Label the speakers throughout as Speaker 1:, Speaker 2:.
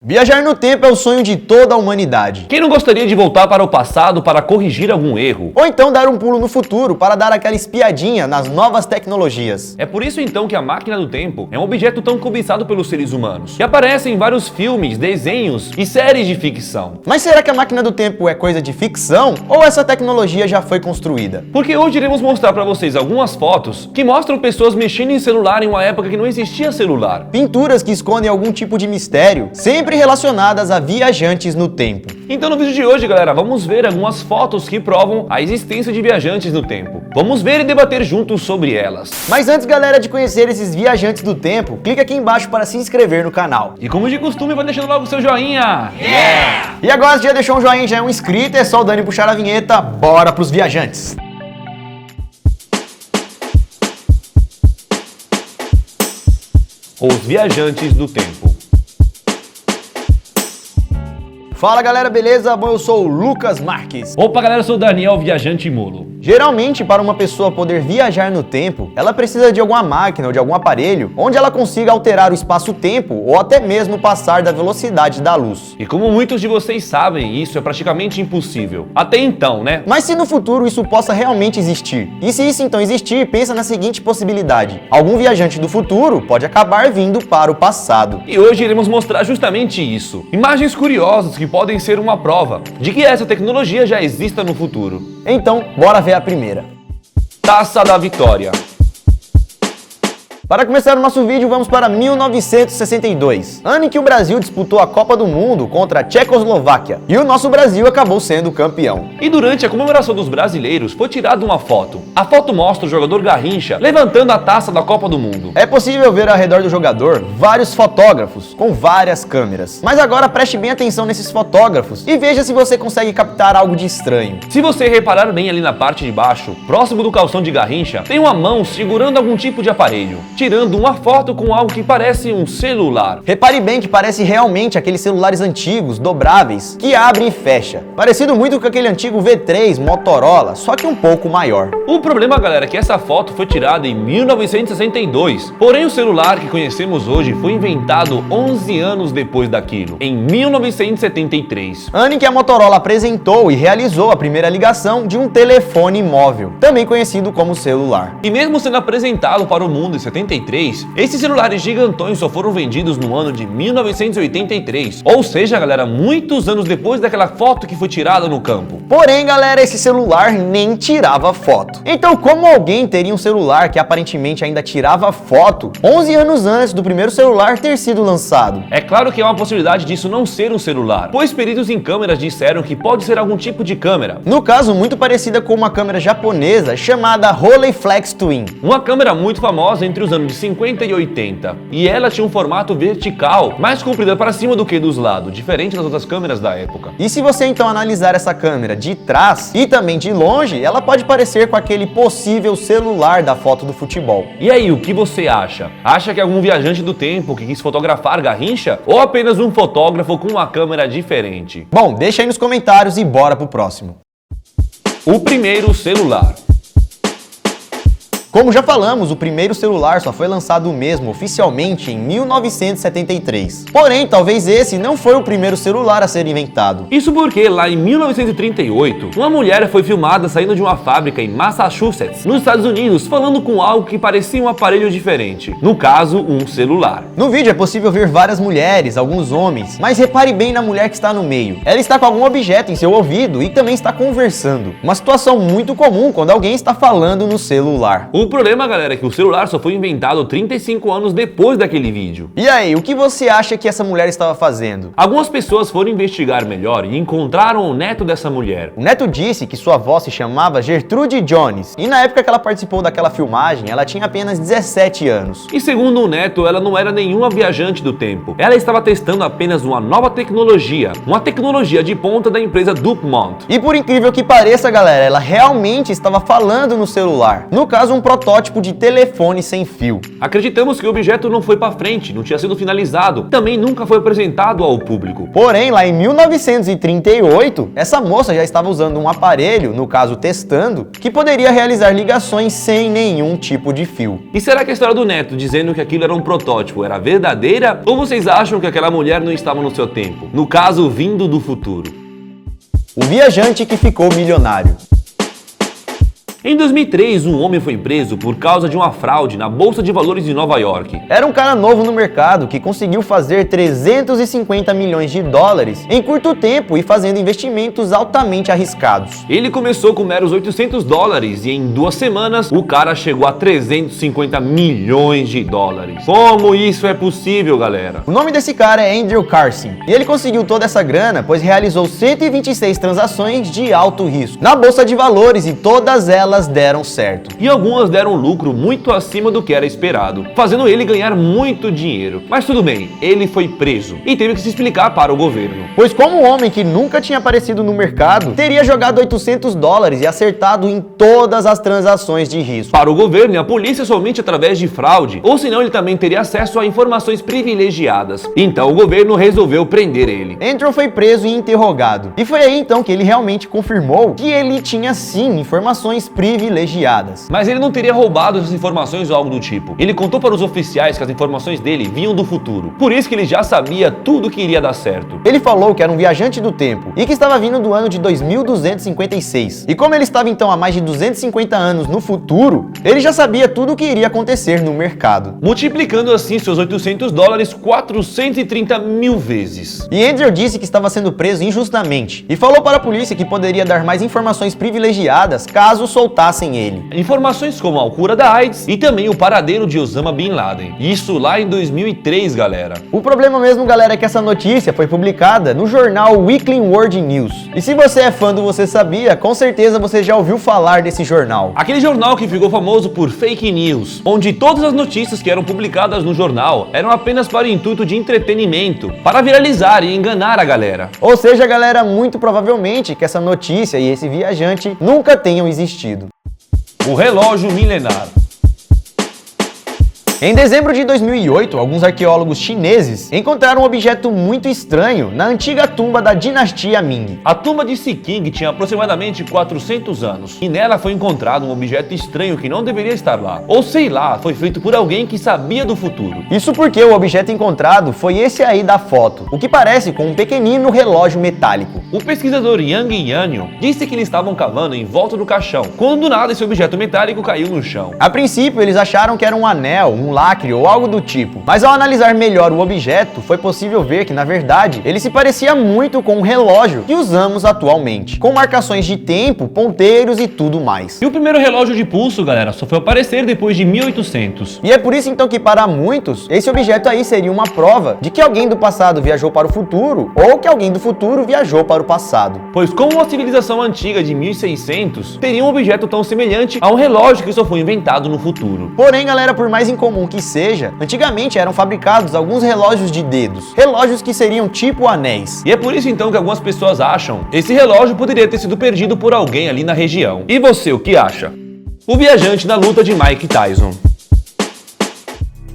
Speaker 1: Viajar no tempo é o sonho de toda a humanidade.
Speaker 2: Quem não gostaria de voltar para o passado para corrigir algum erro?
Speaker 1: Ou então dar um pulo no futuro para dar aquela espiadinha nas novas tecnologias.
Speaker 2: É por isso então que a máquina do tempo é um objeto tão cobiçado pelos seres humanos, que aparece em vários filmes, desenhos e séries de ficção.
Speaker 1: Mas será que a máquina do tempo é coisa de ficção ou essa tecnologia já foi construída?
Speaker 2: Porque hoje iremos mostrar para vocês algumas fotos que mostram pessoas mexendo em celular em uma época que não existia celular.
Speaker 1: Pinturas que escondem algum tipo de mistério, sempre relacionadas a viajantes no tempo.
Speaker 2: Então no vídeo de hoje, galera, vamos ver algumas fotos que provam a existência de viajantes no tempo. Vamos ver e debater juntos sobre elas.
Speaker 1: Mas antes, galera, de conhecer esses viajantes do tempo, clica aqui embaixo para se inscrever no canal.
Speaker 2: E como de costume, vai deixando logo o seu joinha. Yeah!
Speaker 1: E agora, se já deixou um joinha e já é um inscrito, é só o Dani puxar a vinheta, bora pros viajantes.
Speaker 2: Os viajantes do tempo.
Speaker 1: Fala galera, beleza? Bom, eu sou o Lucas Marques.
Speaker 2: Opa galera, eu sou o Daniel, viajante mulo.
Speaker 1: Geralmente, para uma pessoa poder viajar no tempo, ela precisa de alguma máquina ou de algum aparelho onde ela consiga alterar o espaço-tempo ou até mesmo passar da velocidade da luz.
Speaker 2: E como muitos de vocês sabem, isso é praticamente impossível. Até então, né?
Speaker 1: Mas se no futuro isso possa realmente existir? E se isso então existir, pensa na seguinte possibilidade. Algum viajante do futuro pode acabar vindo para o passado.
Speaker 2: E hoje iremos mostrar justamente isso. Imagens curiosas que podem ser uma prova de que essa tecnologia já exista no futuro.
Speaker 1: Então, bora ver a primeira.
Speaker 2: Taça da Vitória.
Speaker 1: Para começar o nosso vídeo, vamos para 1962, ano em que o Brasil disputou a Copa do Mundo contra a Tchecoslováquia, e o nosso Brasil acabou sendo campeão.
Speaker 2: E durante a comemoração dos brasileiros, foi tirada uma foto. A foto mostra o jogador Garrincha levantando a taça da Copa do Mundo.
Speaker 1: É possível ver ao redor do jogador vários fotógrafos com várias câmeras. Mas agora preste bem atenção nesses fotógrafos e veja se você consegue captar algo de estranho.
Speaker 2: Se você reparar bem ali na parte de baixo, próximo do calção de Garrincha, tem uma mão segurando algum tipo de aparelho, tirando uma foto com algo que parece um celular.
Speaker 1: Repare bem que parece realmente aqueles celulares antigos, dobráveis, que abre e fecha. Parecido muito com aquele antigo V3 Motorola, só que um pouco maior.
Speaker 2: O problema, galera, é que essa foto foi tirada em 1962. Porém, o celular que conhecemos hoje foi inventado 11 anos depois daquilo, em 1973.
Speaker 1: Ano em que a Motorola apresentou e realizou a primeira ligação de um telefone móvel, também conhecido como celular.
Speaker 2: E mesmo sendo apresentado para o mundo em 73, esses celulares gigantões só foram vendidos no ano de 1983. Ou seja, galera, muitos anos depois daquela foto que foi tirada no campo.
Speaker 1: Porém, galera, esse celular nem tirava foto. Então, como alguém teria um celular que aparentemente ainda tirava foto 11 anos antes do primeiro celular ter sido lançado?
Speaker 2: É claro que há uma possibilidade disso não ser um celular, pois peritos em câmeras disseram que pode ser algum tipo de câmera.
Speaker 1: No caso, muito parecida com uma câmera japonesa chamada Rolleiflex Twin.
Speaker 2: Uma câmera muito famosa entre os anos de 50 e 80, e ela tinha um formato vertical, mais comprida para cima do que dos lados, diferente das outras câmeras da época.
Speaker 1: E se você então analisar essa câmera de trás e também de longe, ela pode parecer com aquele possível celular da foto do futebol.
Speaker 2: E aí, o que você acha? Acha que é algum viajante do tempo que quis fotografar Garrincha? Ou apenas um fotógrafo com uma câmera diferente?
Speaker 1: Bom, deixa aí nos comentários e bora pro próximo.
Speaker 2: O primeiro celular.
Speaker 1: Como já falamos, o primeiro celular só foi lançado mesmo oficialmente em 1973. Porém, talvez esse não foi o primeiro celular a ser inventado.
Speaker 2: Isso porque lá em 1938, uma mulher foi filmada saindo de uma fábrica em Massachusetts, nos Estados Unidos, falando com algo que parecia um aparelho diferente. No caso, um celular.
Speaker 1: No vídeo é possível ver várias mulheres, alguns homens, mas repare bem na mulher que está no meio. Ela está com algum objeto em seu ouvido e também está conversando. Uma situação muito comum quando alguém está falando no celular.
Speaker 2: O problema, galera, é que o celular só foi inventado 35 anos depois daquele vídeo.
Speaker 1: E aí, o que você acha que essa mulher estava fazendo?
Speaker 2: Algumas pessoas foram investigar melhor e encontraram o neto dessa mulher.
Speaker 1: O neto disse que sua avó se chamava Gertrude Jones, e na época que ela participou daquela filmagem, ela tinha apenas 17 anos.
Speaker 2: E segundo o neto, ela não era nenhuma viajante do tempo. Ela estava testando apenas uma nova tecnologia, uma tecnologia de ponta da empresa DuPont.
Speaker 1: E por incrível que pareça, galera, ela realmente estava falando no celular. No caso, um protótipo de telefone sem fio.
Speaker 2: Acreditamos que o objeto não foi para frente, não tinha sido finalizado, também nunca foi apresentado ao público.
Speaker 1: Porém, lá em 1938, essa moça já estava usando um aparelho, no caso testando, que poderia realizar ligações sem nenhum tipo de fio.
Speaker 2: E será que a história do neto dizendo que aquilo era um protótipo era verdadeira? Ou vocês acham que aquela mulher não estava no seu tempo? No caso, vindo do futuro.
Speaker 1: O viajante que ficou milionário.
Speaker 2: Em 2003, um homem foi preso por causa de uma fraude na Bolsa de Valores de Nova York.
Speaker 1: Era um cara novo no mercado que conseguiu fazer 350 milhões de dólares em curto tempo e fazendo investimentos altamente arriscados.
Speaker 2: Ele começou com meros 800 dólares e em 2 semanas o cara chegou a 350 milhões de dólares. Como isso é possível, galera?
Speaker 1: O nome desse cara é Andrew Carson e ele conseguiu toda essa grana pois realizou 126 transações de alto risco na Bolsa de Valores e todas elas deram certo.
Speaker 2: E algumas deram lucro muito acima do que era esperado, fazendo ele ganhar muito dinheiro. Mas tudo bem, ele foi preso e teve que se explicar para o governo.
Speaker 1: Pois como um homem que nunca tinha aparecido no mercado, teria jogado 800 dólares e acertado em todas as transações de risco.
Speaker 2: Para o governo e a polícia somente através de fraude, ou senão ele também teria acesso a informações privilegiadas. Então o governo resolveu prender ele.
Speaker 1: Andrew foi preso e interrogado. E foi aí então que ele realmente confirmou que ele tinha sim informações privilegiadas.
Speaker 2: Mas ele não teria roubado essas informações ou algo do tipo. Ele contou para os oficiais que as informações dele vinham do futuro. Por isso que ele já sabia tudo que iria dar certo.
Speaker 1: Ele falou que era um viajante do tempo e que estava vindo do ano de 2256. E como ele estava então há mais de 250 anos no futuro, ele já sabia tudo o que iria acontecer no mercado.
Speaker 2: Multiplicando assim seus 800 dólares 430 mil vezes.
Speaker 1: E Andrew disse que estava sendo preso injustamente e falou para a polícia que poderia dar mais informações privilegiadas caso soltassem ele.
Speaker 2: Informações como a cura da AIDS e também o paradeiro de Osama Bin Laden. Isso lá em 2003, galera.
Speaker 1: O problema mesmo, galera, é que essa notícia foi publicada no jornal Weekly World News. E se você é fã do Você Sabia, com certeza você já ouviu falar desse jornal.
Speaker 2: Aquele jornal que ficou famoso por fake news, onde todas as notícias que eram publicadas no jornal eram apenas para o intuito de entretenimento, para viralizar e enganar a galera.
Speaker 1: Ou seja, galera, muito provavelmente que essa notícia e esse viajante nunca tenham existido.
Speaker 2: O relógio milenar.
Speaker 1: Em dezembro de 2008, alguns arqueólogos chineses encontraram um objeto muito estranho na antiga tumba da dinastia Ming.
Speaker 2: A tumba de Siqing tinha aproximadamente 400 anos e nela foi encontrado um objeto estranho que não deveria estar lá. Ou sei lá, foi feito por alguém que sabia do futuro.
Speaker 1: Isso porque o objeto encontrado foi esse aí da foto, o que parece com um pequenino relógio metálico.
Speaker 2: O pesquisador Yang Yanyo disse que eles estavam cavando em volta do caixão, quando do nada esse objeto metálico caiu no chão.
Speaker 1: A princípio, eles acharam que era um anel, um lacre ou algo do tipo, mas ao analisar melhor o objeto, foi possível ver que, na verdade, ele se parecia muito com um relógio que usamos atualmente, com marcações de tempo, ponteiros e tudo mais.
Speaker 2: E o primeiro relógio de pulso, galera, só foi aparecer depois de 1800.
Speaker 1: E é por isso então que para muitos, esse objeto aí seria uma prova de que alguém do passado viajou para o futuro ou que alguém do futuro viajou para o passado.
Speaker 2: Pois como uma civilização antiga de 1600 teria um objeto tão semelhante a um relógio que só foi inventado no futuro.
Speaker 1: Porém, galera, por mais incomum que seja, antigamente eram fabricados alguns relógios de dedos, relógios que seriam tipo anéis.
Speaker 2: E é por isso então que algumas pessoas acham esse relógio poderia ter sido perdido por alguém ali na região. E você, o que acha? O viajante na luta de Mike Tyson.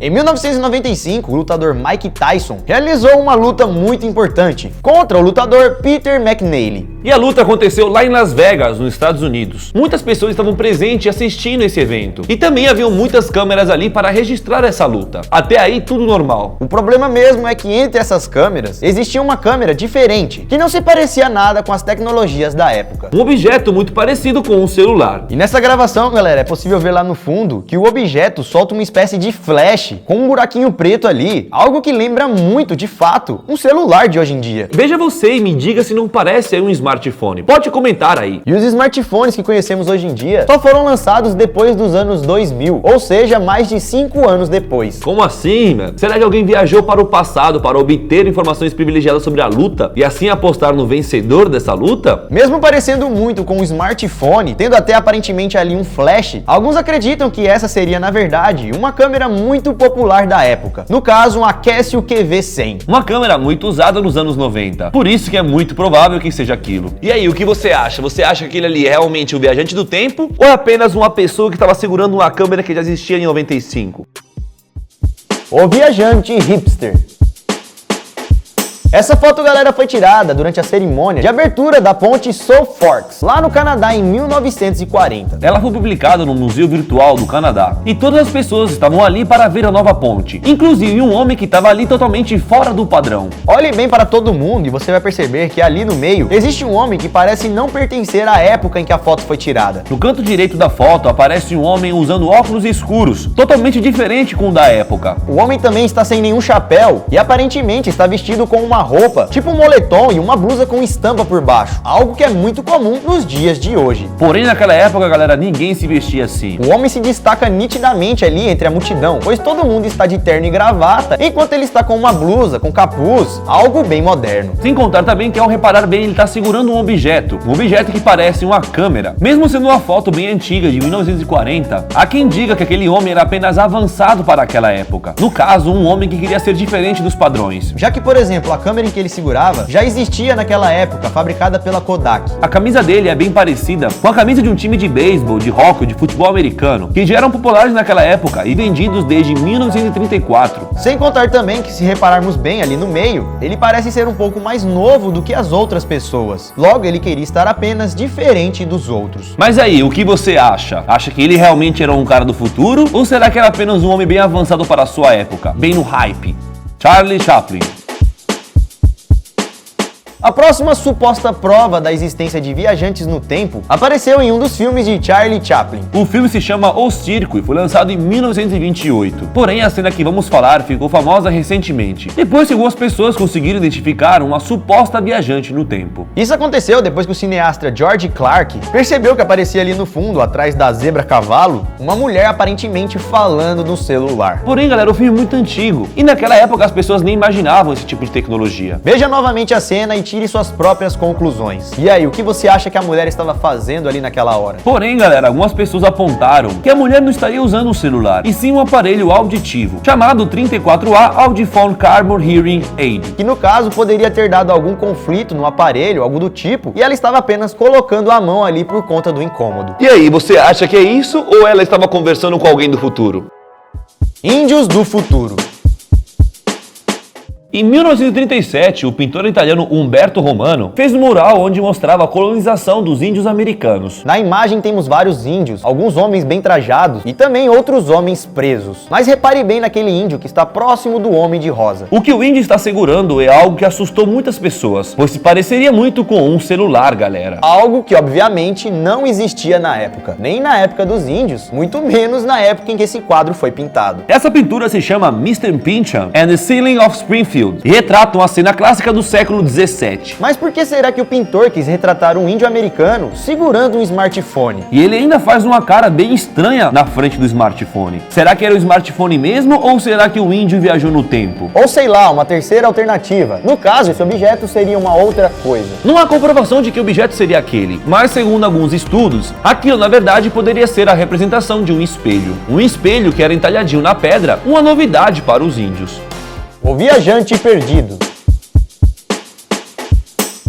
Speaker 1: Em 1995, o lutador Mike Tyson realizou uma luta muito importante contra o lutador Peter McNeely.
Speaker 2: E a luta aconteceu lá em Las Vegas, nos Estados Unidos. Muitas pessoas estavam presentes assistindo esse evento. E também haviam muitas câmeras ali para registrar essa luta. Até aí, tudo normal.
Speaker 1: O problema mesmo é que entre essas câmeras, existia uma câmera diferente, que não se parecia nada com as tecnologias da época.
Speaker 2: Um objeto muito parecido com um celular.
Speaker 1: E nessa gravação, galera, é possível ver lá no fundo que o objeto solta uma espécie de flash com um buraquinho preto ali, algo que lembra muito, de fato, um celular de hoje em dia.
Speaker 2: Veja você e me diga se não parece aí um smartphone. Pode comentar aí.
Speaker 1: E os smartphones que conhecemos hoje em dia só foram lançados depois dos anos 2000, ou seja, mais de 5 anos depois.
Speaker 2: Como assim, mano? Será que alguém viajou para o passado para obter informações privilegiadas sobre a luta e assim apostar no vencedor dessa luta?
Speaker 1: Mesmo parecendo muito com um smartphone, tendo até aparentemente ali um flash, alguns acreditam que essa seria, na verdade, uma câmera muito popular da época. No caso, uma Casio QV100.
Speaker 2: Uma câmera muito usada nos anos 90. Por isso que é muito provável que seja aquilo. aquilo. E aí, o que você acha? Você acha que aquele ali é realmente o viajante do tempo ou é apenas uma pessoa que estava segurando uma câmera que já existia em 95?
Speaker 1: O viajante hipster. Essa foto, galera, foi tirada durante a cerimônia de abertura da ponte South Forks, lá no Canadá em 1940.
Speaker 2: Ela foi publicada no Museu Virtual do Canadá e todas as pessoas estavam ali para ver a nova ponte, inclusive um homem que estava ali totalmente fora do padrão.
Speaker 1: Olhe bem para todo mundo e você vai perceber que ali no meio existe um homem que parece não pertencer à época em que a foto foi tirada.
Speaker 2: No canto direito da foto aparece um homem usando óculos escuros, totalmente diferente com o da época.
Speaker 1: O homem também está sem nenhum chapéu e aparentemente está vestido com uma roupa, tipo um moletom e uma blusa com estampa por baixo, algo que é muito comum nos dias de hoje.
Speaker 2: Porém, naquela época, galera, ninguém se vestia assim.
Speaker 1: O homem se destaca nitidamente ali entre a multidão, pois todo mundo está de terno e gravata, enquanto ele está com uma blusa, com capuz, algo bem moderno.
Speaker 2: Sem contar também que, ao reparar bem, ele está segurando um objeto que parece uma câmera. Mesmo sendo uma foto bem antiga, de 1940, há quem diga que aquele homem era apenas avançado para aquela época. No caso, um homem que queria ser diferente dos padrões.
Speaker 1: Já que, por exemplo, a câmera em que ele segurava já existia naquela época, fabricada pela Kodak.
Speaker 2: A camisa dele é bem parecida com a camisa de um time de beisebol, de hóquei, de futebol americano, que já eram populares naquela época e vendidos desde 1934.
Speaker 1: Sem contar também que, se repararmos bem ali no meio, ele parece ser um pouco mais novo do que as outras pessoas. Logo, ele queria estar apenas diferente dos outros.
Speaker 2: Mas aí, o que você acha? Acha que ele realmente era um cara do futuro? Ou será que era apenas um homem bem avançado para a sua época, bem no hype? Charlie Chaplin.
Speaker 1: A próxima suposta prova da existência de viajantes no tempo apareceu em um dos filmes de Charlie Chaplin.
Speaker 2: O filme se chama O Circo e foi lançado em 1928. Porém, a cena que vamos falar ficou famosa recentemente, depois que algumas pessoas conseguiram identificar uma suposta viajante no tempo.
Speaker 1: Isso aconteceu depois que o cineasta George Clark percebeu que aparecia ali no fundo, atrás da zebra-cavalo, uma mulher aparentemente falando no celular.
Speaker 2: Porém, galera, o filme é muito antigo e naquela época as pessoas nem imaginavam esse tipo de tecnologia.
Speaker 1: Veja novamente a cena e tire suas próprias conclusões. E aí, o que você acha que a mulher estava fazendo ali naquela hora?
Speaker 2: Porém, galera, algumas pessoas apontaram que a mulher não estaria usando um celular, e sim um aparelho auditivo, chamado 34A Audiphone Carbon Hearing Aid.
Speaker 1: Que no caso poderia ter dado algum conflito no aparelho, algo do tipo, e ela estava apenas colocando a mão ali por conta do incômodo.
Speaker 2: E aí, você acha que é isso ou ela estava conversando com alguém do futuro?
Speaker 1: Índios do futuro.
Speaker 2: Em 1937, o pintor italiano Umberto Romano fez um mural onde mostrava a colonização dos índios americanos.
Speaker 1: Na imagem temos vários índios, alguns homens bem trajados e também outros homens presos. Mas repare bem naquele índio que está próximo do homem de rosa.
Speaker 2: O que o índio está segurando é algo que assustou muitas pessoas, pois se pareceria muito com um celular, galera.
Speaker 1: Algo que obviamente não existia na época, nem na época dos índios, muito menos na época em que esse quadro foi pintado.
Speaker 2: Essa pintura se chama Mr. Pincham and the Ceiling of Springfield e retratam a cena clássica do século 17.
Speaker 1: Mas por que será que o pintor quis retratar um índio americano segurando um smartphone?
Speaker 2: E ele ainda faz uma cara bem estranha na frente do smartphone. Será que era o smartphone mesmo ou será que o índio viajou no tempo?
Speaker 1: Ou sei lá, uma terceira alternativa. No caso, esse objeto seria uma outra coisa.
Speaker 2: Não há comprovação de que o objeto seria aquele, mas segundo alguns estudos, aquilo na verdade poderia ser a representação de um espelho. Um espelho que era entalhadinho na pedra, uma novidade para os índios.
Speaker 1: O viajante perdido.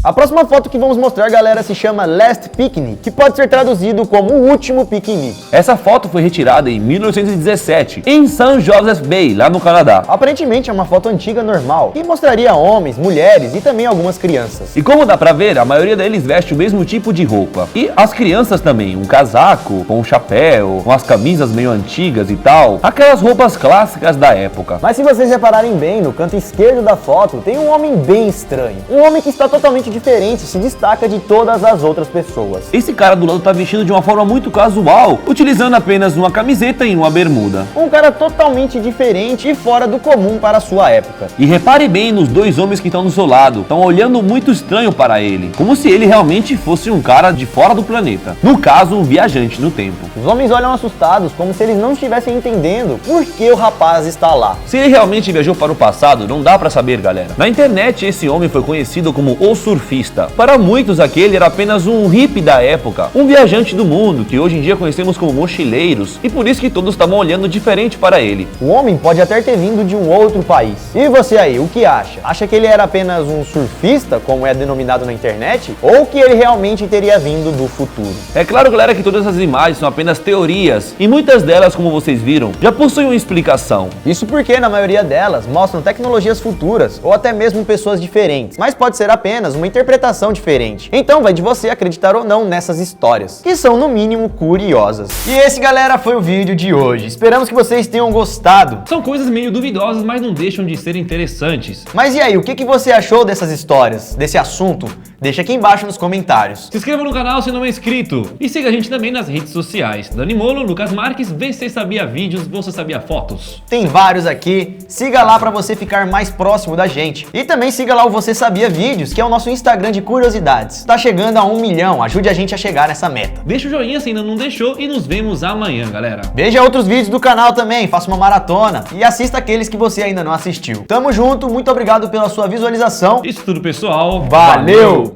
Speaker 1: A próxima foto que vamos mostrar, galera, se chama Last Picnic, que pode ser traduzido como o último piquenique.
Speaker 2: Essa foto foi retirada em 1917, em St. Joseph Bay, lá no Canadá.
Speaker 1: Aparentemente é uma foto antiga normal, que mostraria homens, mulheres e também algumas crianças.
Speaker 2: E como dá pra ver, a maioria deles veste o mesmo tipo de roupa. E as crianças também, um casaco, com um chapéu, com as camisas meio antigas e tal. Aquelas roupas clássicas da época.
Speaker 1: Mas se vocês repararem bem, no canto esquerdo da foto, tem um homem bem estranho. Um homem que está totalmente diferente, se destaca de todas as outras pessoas.
Speaker 2: Esse cara do lado tá vestido de uma forma muito casual, utilizando apenas uma camiseta e uma bermuda.
Speaker 1: Um cara totalmente diferente e fora do comum para a sua época.
Speaker 2: E repare bem nos dois homens que estão do seu lado, estão olhando muito estranho para ele, como se ele realmente fosse um cara de fora do planeta. No caso, um viajante no tempo.
Speaker 1: Os homens olham assustados, como se eles não estivessem entendendo por que o rapaz está lá.
Speaker 2: Se ele realmente viajou para o passado, não dá pra saber, galera. Na internet, esse homem foi conhecido como o surfista surfista. Para muitos, aquele era apenas um hippie da época, um viajante do mundo que hoje em dia conhecemos como mochileiros, e por isso que todos estavam olhando diferente para ele.
Speaker 1: O homem pode até ter vindo de um outro país. E você aí, o que acha? Acha que ele era apenas um surfista, como é denominado na internet? Ou que ele realmente teria vindo do futuro?
Speaker 2: É claro, galera, que todas essas imagens são apenas teorias, e muitas delas, como vocês viram, já possuem uma explicação.
Speaker 1: Isso porque, na maioria delas, mostram tecnologias futuras, ou até mesmo pessoas diferentes, mas pode ser apenas uma interpretação diferente. Então vai de você acreditar ou não nessas histórias, que são no mínimo curiosas. E esse, galera, foi o vídeo de hoje. Esperamos que vocês tenham gostado.
Speaker 3: São coisas meio duvidosas, mas não deixam de ser interessantes.
Speaker 1: Mas e aí, o que você achou dessas histórias, desse assunto? Deixa aqui embaixo nos comentários.
Speaker 3: Se inscreva no canal se não é inscrito. E siga a gente também nas redes sociais. Dani Molo, Lucas Marques, VC Sabia Vídeos, Você Sabia Fotos.
Speaker 1: Tem vários aqui. Siga lá para você ficar mais próximo da gente. E também siga lá o Você Sabia Vídeos, que é o nosso Instagram de curiosidades. Tá chegando a 1 milhão, ajude a gente a chegar nessa meta.
Speaker 3: Deixa o joinha se ainda não deixou e nos vemos amanhã, galera.
Speaker 1: Veja outros vídeos do canal também, faça uma maratona e assista aqueles que você ainda não assistiu. Tamo junto, muito obrigado pela sua visualização.
Speaker 3: Isso tudo, pessoal.
Speaker 1: Valeu!